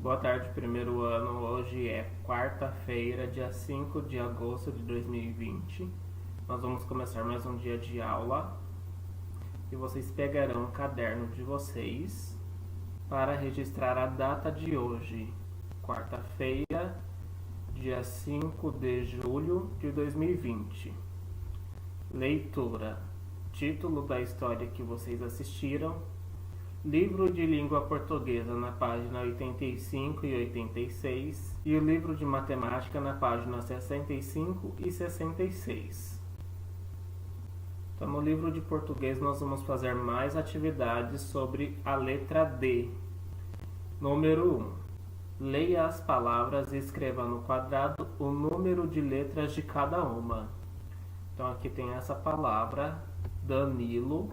Boa tarde, primeiro ano. Hoje é quarta-feira, dia 5 de agosto de 2020. Nós vamos começar mais um dia de aula e vocês pegarão o caderno de vocês para registrar a data de hoje, quarta-feira, dia 5 de julho de 2020. Leitura: título da história que vocês assistiram, livro de língua portuguesa na página 85 e 86 e o livro de matemática na página 65 e 66. Então, no livro de português nós vamos fazer mais atividades sobre a letra D. Número 1. Leia as palavras e escreva no quadrado o número de letras de cada uma. Então aqui tem essa palavra, Danilo.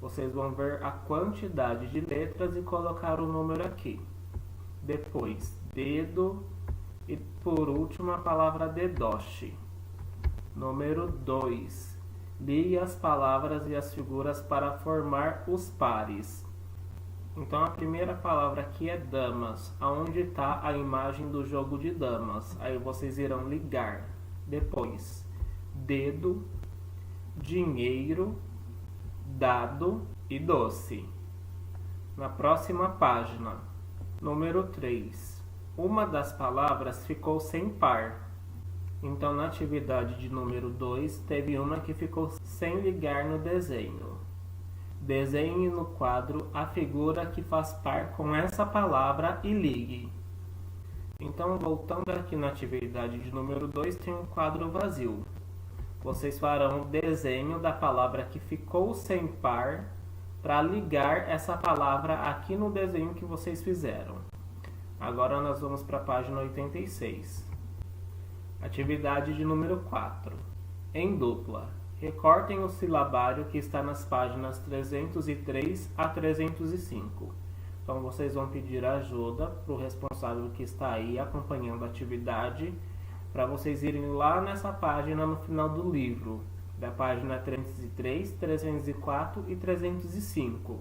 Vocês vão ver a quantidade de letras e colocar o número aqui. Depois, dedo e por último a palavra dedoche. Número 2. Leia as palavras e as figuras para formar os pares. Então a primeira palavra aqui é damas, aonde está a imagem do jogo de damas. Aí vocês irão ligar. Depois, dedo, dinheiro, dado e doce. Na próxima página, número 3. Uma das palavras ficou sem par. Então, na atividade de número 2, teve uma que ficou sem ligar no desenho. Desenhe no quadro a figura que faz par com essa palavra e ligue. Então, voltando aqui na atividade de número 2, tem um quadro vazio. Vocês farão o desenho da palavra que ficou sem par para ligar essa palavra aqui no desenho que vocês fizeram. Agora nós vamos para a página 86. Atividade de número 4. Em dupla. Recortem o silabário que está nas páginas 303 a 305. Então vocês vão pedir ajuda para o responsável que está aí acompanhando a atividade, para vocês irem lá nessa página no final do livro, da página 303, 304 e 305.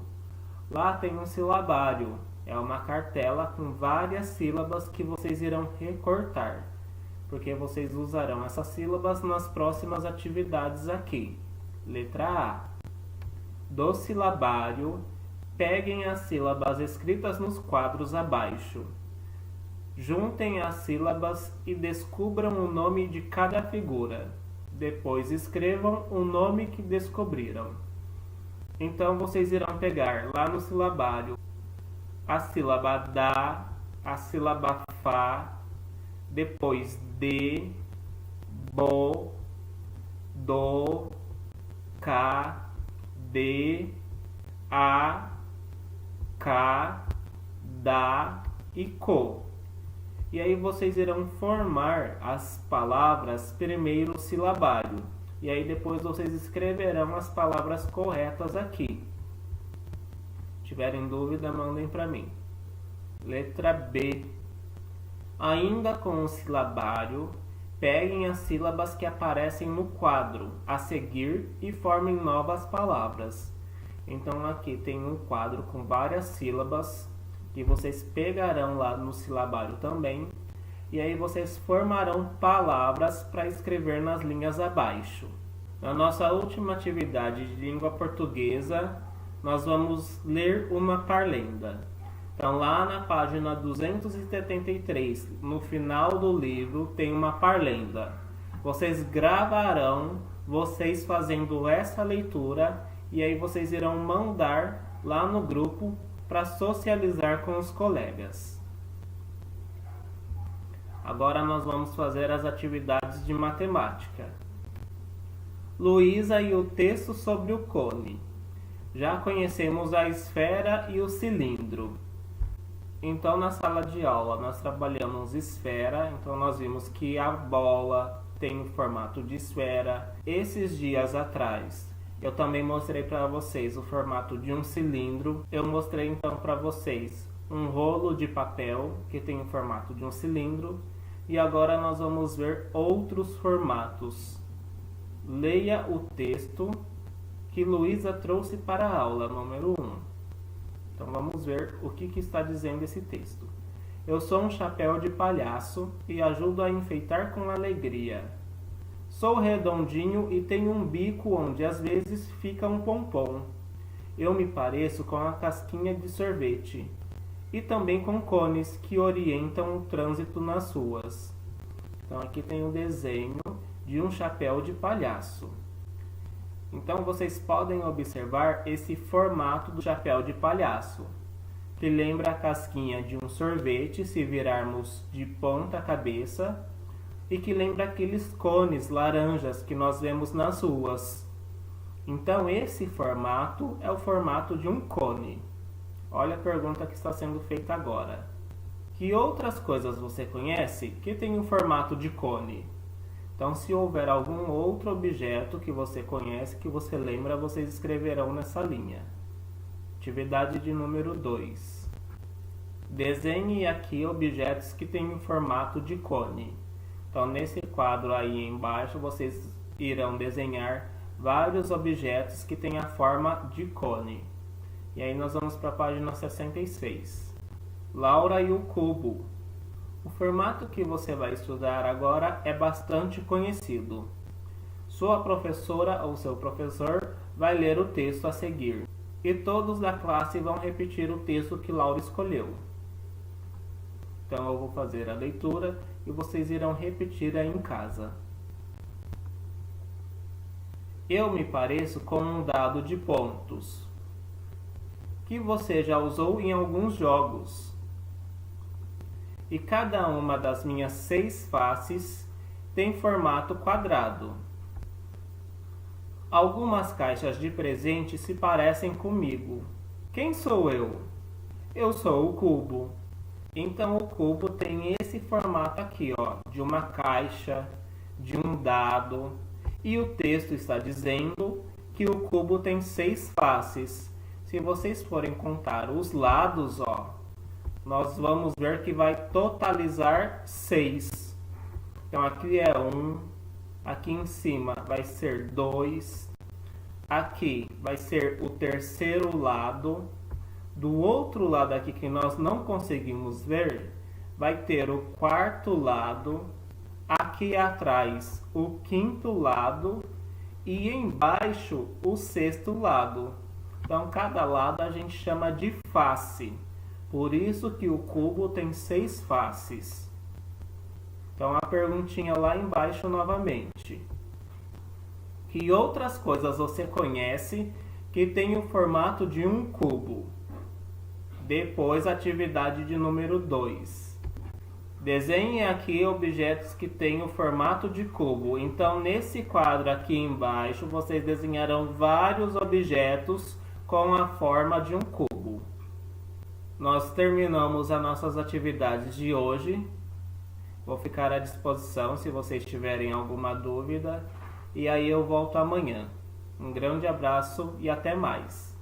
Lá tem um silabário, é uma cartela com várias sílabas que vocês irão recortar, porque vocês usarão essas sílabas nas próximas atividades aqui. Letra A. Do silabário, peguem as sílabas escritas nos quadros abaixo. Juntem as sílabas e descubram o nome de cada figura. Depois escrevam o nome que descobriram. Então vocês irão pegar lá no silabário a sílaba da, a sílaba fá, depois de, bo, do, ca, de, a, ca, da e co. E aí vocês irão formar as palavras primeiro silabário. E aí depois vocês escreverão as palavras corretas aqui. Se tiverem dúvida, mandem para mim. Letra B. Ainda com o silabário, peguem as sílabas que aparecem no quadro a seguir e formem novas palavras. Então aqui tem um quadro com várias sílabas que vocês pegarão lá no silabário também, e aí vocês formarão palavras para escrever nas linhas abaixo. Na nossa última atividade de língua portuguesa, nós vamos ler uma parlenda. Então lá na página 273, no final do livro, tem uma parlenda. Vocês gravarão vocês fazendo essa leitura, e aí vocês irão mandar lá no grupo para socializar com os colegas. Agora nós vamos fazer as atividades de matemática. Luísa e o texto sobre o cone. Já conhecemos a esfera e o cilindro. Então na sala de aula nós trabalhamos esfera, então nós vimos que a bola tem o formato de esfera. Esses dias atrás eu também mostrei para vocês o formato de um cilindro. Eu mostrei então para vocês um rolo de papel que tem o formato de um cilindro. E agora nós vamos ver outros formatos. Leia o texto que Luísa trouxe para a aula número 1. Então vamos ver o que está dizendo esse texto. Eu sou um chapéu de palhaço e ajudo a enfeitar com alegria. Sou redondinho e tenho um bico onde às vezes fica um pompom. Eu me pareço com a casquinha de sorvete e também com cones que orientam o trânsito nas ruas. Então aqui tem um desenho de um chapéu de palhaço. Então vocês podem observar esse formato do chapéu de palhaço, que lembra a casquinha de um sorvete se virarmos de ponta cabeça e que lembra aqueles cones laranjas que nós vemos nas ruas. Então esse formato é o formato de um cone. Olha a pergunta que está sendo feita agora. Que outras coisas você conhece que tem o formato de cone? Então, se houver algum outro objeto que você conhece, que você lembra, vocês escreverão nessa linha. Atividade de número 2. Desenhe aqui objetos que têm o formato de cone. Então, nesse quadro aí embaixo, vocês irão desenhar vários objetos que têm a forma de cone. E aí nós vamos para a página 66. Laura e o cubo. O formato que você vai estudar agora é bastante conhecido. Sua professora ou seu professor vai ler o texto a seguir, e todos da classe vão repetir o texto que Laura escolheu. Então eu vou fazer a leitura e vocês irão repetir aí em casa. Eu me pareço com um dado de pontos, que você já usou em alguns jogos. E cada uma das minhas 6 faces tem formato quadrado. Algumas caixas de presente se parecem comigo. Quem sou eu? Eu sou o cubo. Então o cubo tem esse formato aqui, ó, de uma caixa, de um dado. E o texto está dizendo que o cubo tem 6 faces. Se vocês forem contar os lados, ó, nós vamos ver que vai totalizar 6. Então aqui é 1, aqui em cima vai ser 2, aqui vai ser o terceiro lado, do outro lado aqui que nós não conseguimos ver, vai ter o quarto lado, aqui atrás o quinto lado e embaixo o sexto lado. Então cada lado a gente chama de face. Por isso que o cubo tem 6 faces. Então a perguntinha lá embaixo novamente. Que outras coisas você conhece que tem o formato de um cubo? Depois, atividade de número 2. Desenhe aqui objetos que têm o formato de cubo. Então, nesse quadro aqui embaixo, vocês desenharão vários objetos com a forma de um cubo. Nós terminamos as nossas atividades de hoje. Vou ficar à disposição se vocês tiverem alguma dúvida. E aí eu volto amanhã. Um grande abraço e até mais.